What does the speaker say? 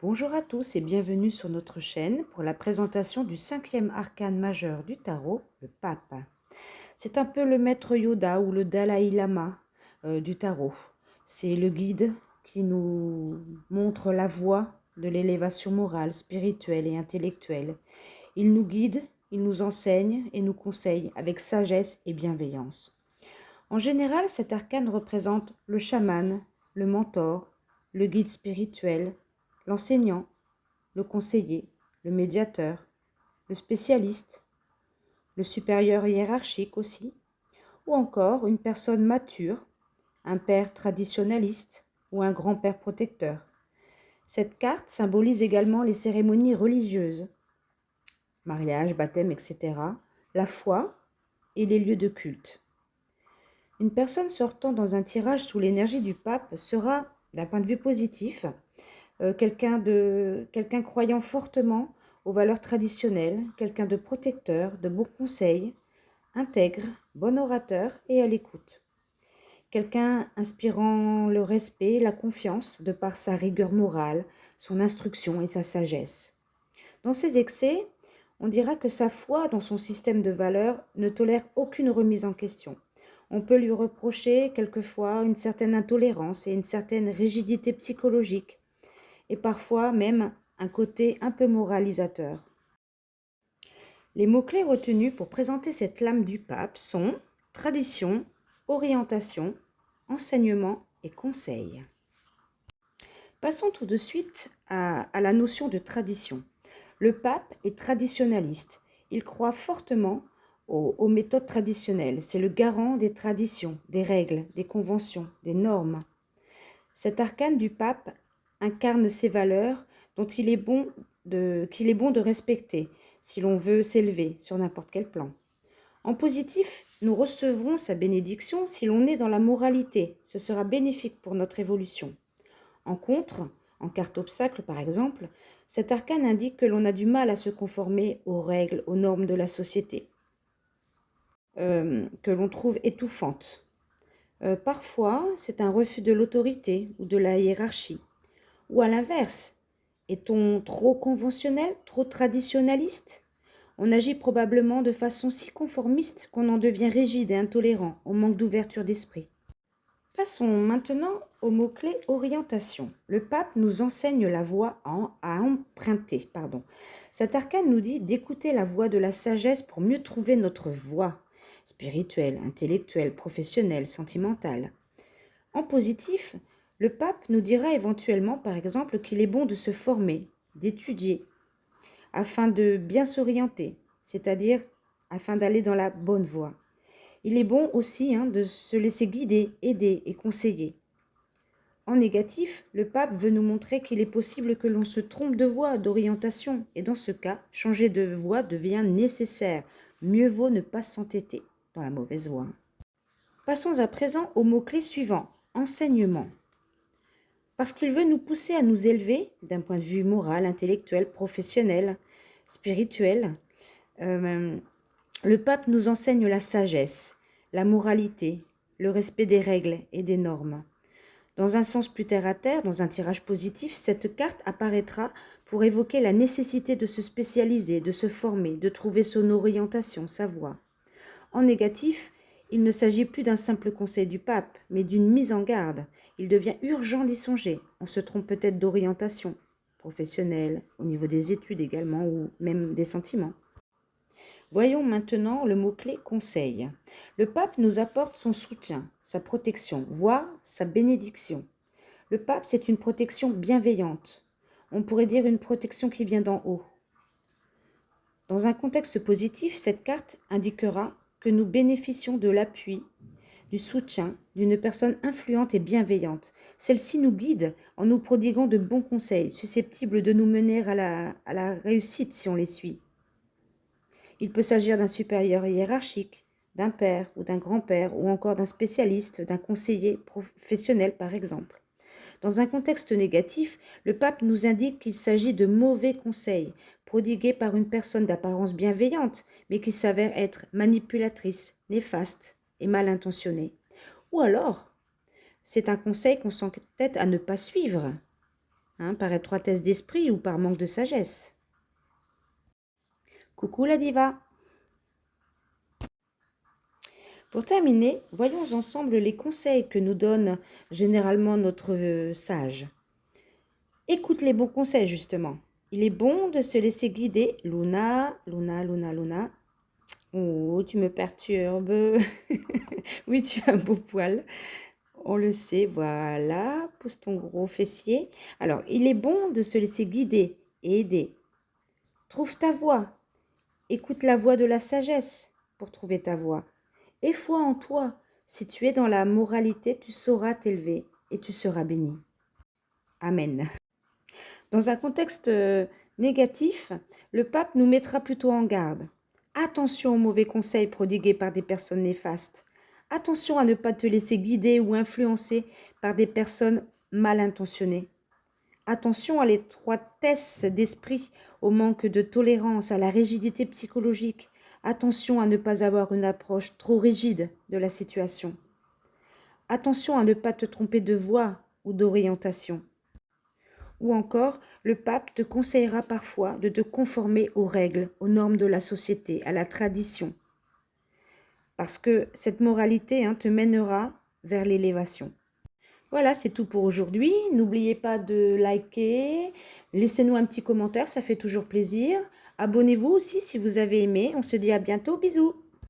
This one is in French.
Bonjour à tous et bienvenue sur notre chaîne pour la présentation du cinquième arcane majeur du tarot, le pape. C'est un peu le maître Yoda ou le Dalai Lama du tarot. C'est le guide qui nous montre la voie de l'élévation morale, spirituelle et intellectuelle. Il nous guide, il nous enseigne et nous conseille avec sagesse et bienveillance. En général, cet arcane représente le chaman, le mentor, le guide spirituel, l'enseignant, le conseiller, le médiateur, le spécialiste, le supérieur hiérarchique aussi, ou encore une personne mature, un père traditionnaliste ou un grand-père protecteur. Cette carte symbolise également les cérémonies religieuses, mariage, baptême, etc., la foi et les lieux de culte. Une personne sortant dans un tirage sous l'énergie du pape sera, d'un point de vue positif, quelqu'un croyant fortement aux valeurs traditionnelles, quelqu'un de protecteur, de bons conseils, intègre, bon orateur et à l'écoute. Quelqu'un inspirant le respect, la confiance de par sa rigueur morale, son instruction et sa sagesse. Dans ses excès, on dira que sa foi dans son système de valeurs ne tolère aucune remise en question. On peut lui reprocher quelquefois une certaine intolérance et une certaine rigidité psychologique, et parfois même un côté un peu moralisateur. Les mots-clés retenus pour présenter cette lame du pape sont tradition, orientation, enseignement et conseil. Passons tout de suite à la notion de tradition. Le pape est traditionnaliste. Il croit fortement aux méthodes traditionnelles. C'est le garant des traditions, des règles, des conventions, des normes. Cet arcane du pape incarne ces valeurs dont qu'il est bon de respecter si l'on veut s'élever sur n'importe quel plan. En positif, nous recevrons sa bénédiction si l'on est dans la moralité. Ce sera bénéfique pour notre évolution. En contre, en carte obstacle par exemple, cet arcane indique que l'on a du mal à se conformer aux règles, aux normes de la société, que l'on trouve étouffantes. Parfois, c'est un refus de l'autorité ou de la hiérarchie. Ou à l'inverse, est-on trop conventionnel, trop traditionnaliste? On agit probablement de façon si conformiste qu'on en devient rigide et intolérant, au manque d'ouverture d'esprit. Passons maintenant au mot-clé orientation. Le pape nous enseigne la voie à emprunter. Cet arcane nous dit d'écouter la voie de la sagesse pour mieux trouver notre voie spirituelle, intellectuelle, professionnelle, sentimentale. En positif, le pape nous dira éventuellement, par exemple, qu'il est bon de se former, d'étudier, afin de bien s'orienter, c'est-à-dire afin d'aller dans la bonne voie. Il est bon aussi de se laisser guider, aider et conseiller. En négatif, le pape veut nous montrer qu'il est possible que l'on se trompe de voie, d'orientation, et dans ce cas, changer de voie devient nécessaire. Mieux vaut ne pas s'entêter dans la mauvaise voie. Passons à présent au mot-clé suivant, enseignement. Parce qu'il veut nous pousser à nous élever d'un point de vue moral, intellectuel, professionnel, spirituel, le pape nous enseigne la sagesse, la moralité, le respect des règles et des normes. Dans un sens plus terre-à-terre, dans un tirage positif, cette carte apparaîtra pour évoquer la nécessité de se spécialiser, de se former, de trouver son orientation, sa voie. En négatif, il ne s'agit plus d'un simple conseil du pape, mais d'une mise en garde. Il devient urgent d'y songer. On se trompe peut-être d'orientation professionnelle, au niveau des études également, ou même des sentiments. Voyons maintenant le mot-clé conseil. Le pape nous apporte son soutien, sa protection, voire sa bénédiction. Le pape, c'est une protection bienveillante. On pourrait dire une protection qui vient d'en haut. Dans un contexte positif, cette carte indiquera que nous bénéficions de l'appui, du soutien d'une personne influente et bienveillante. Celle-ci nous guide en nous prodiguant de bons conseils, susceptibles de nous mener à la réussite si on les suit. Il peut s'agir d'un supérieur hiérarchique, d'un père ou d'un grand-père, ou encore d'un spécialiste, d'un conseiller professionnel par exemple. Dans un contexte négatif, le pape nous indique qu'il s'agit de mauvais conseils, prodigués par une personne d'apparence bienveillante, mais qui s'avère être manipulatrice, néfaste et mal intentionnée. Ou alors, c'est un conseil qu'on s'entête à ne pas suivre, hein, par étroitesse d'esprit ou par manque de sagesse. Coucou la diva. Pour terminer, voyons ensemble les conseils que nous donne généralement notre sage. Écoute les bons conseils justement. Il est bon de se laisser guider. Luna, Luna, Luna, Luna. Oh, tu me perturbes. Oui, tu as un beau poil. On le sait, voilà. Pousse ton gros fessier. Alors, il est bon de se laisser guider et aider. Trouve ta voie. Écoute la voix de la sagesse pour trouver ta voie. Aie foi en toi. Si tu es dans la moralité, tu sauras t'élever et tu seras béni. Amen. Dans un contexte négatif, le pape nous mettra plutôt en garde. Attention aux mauvais conseils prodigués par des personnes néfastes. Attention à ne pas te laisser guider ou influencer par des personnes mal intentionnées. Attention à l'étroitesse d'esprit, au manque de tolérance, à la rigidité psychologique. Attention à ne pas avoir une approche trop rigide de la situation. Attention à ne pas te tromper de voie ou d'orientation. Ou encore, le pape te conseillera parfois de te conformer aux règles, aux normes de la société, à la tradition. Parce que cette moralité te mènera vers l'élévation. Voilà, c'est tout pour aujourd'hui. N'oubliez pas de liker, laissez-nous un petit commentaire, ça fait toujours plaisir. Abonnez-vous aussi si vous avez aimé. On se dit à bientôt, bisous.